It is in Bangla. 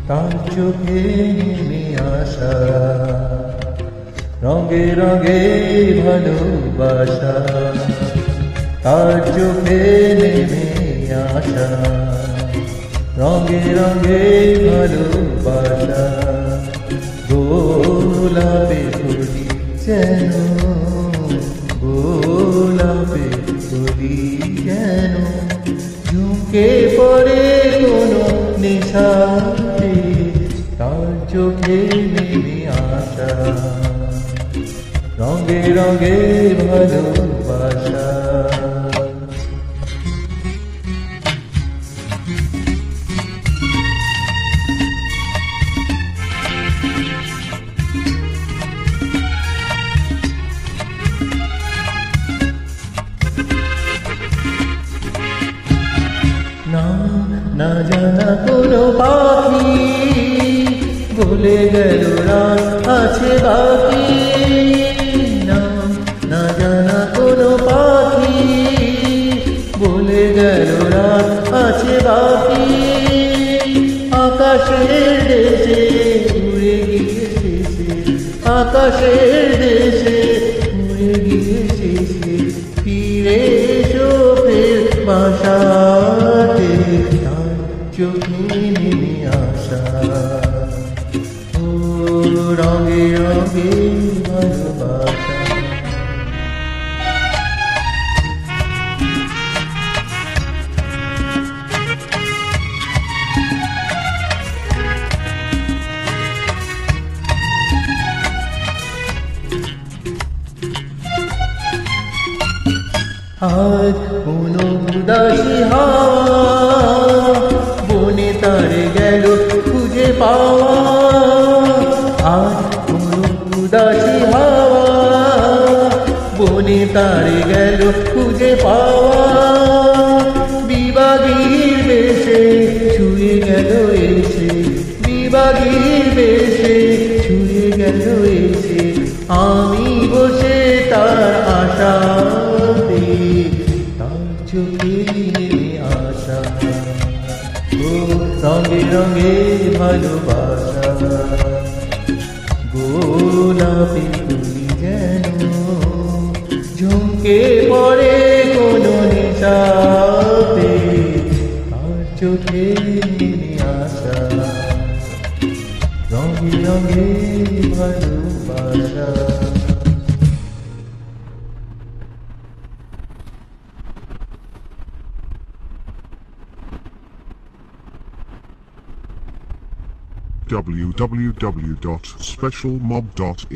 তার চোখে নেমে আসা রঙে রঙে ভালোবাসা, তার চোখে নেমে আসা রঙে রঙে ভালোবাসা। গোলাপে ফুলি যেন, গোলাপে ফুলি যেন ঝুঁকে পড়ে কোনো নেশাতে, তার চোখে নেমে আসা রঙে রঙে ভালোবাসা। না জানা কোনো পাখি বলে গেল রাত আছে বাকি, না জানা কোনো পাখি বলে গেল রাত আছে বাকি। আকাশের দেশে উড়ে গিয়েছে সে, আকাশের দেশে উড়ে গিয়েছে সে, ফিরে এসো ফের বাসাতে, তার চোখে নেমে আসা ও রঙে রঙে ভালোবাসা। আজ কোনো উদাসী হাওয়া বনে তারে গেল খুঁজে পাওয়া, আজ কোনো উদাসী হাওয়া বনে তারে গেল খুঁজে পাওয়া। বিবাগীর বেশে ছুঁয়ে গেল এসে, বিবাগীর বেশে ছুঁয়ে গেল এসে, আমি বসে তার আশাতে, তার চোখে নেমে আসা ও রঙে রঙে ভালোবাসা। গোলাপি ফুলি যেন ঝুঁকে পড়ে কোনো নেশাতে, তার চোখে নেমে আসা রঙে রঙে ভালোবাসা। www.specialmob.in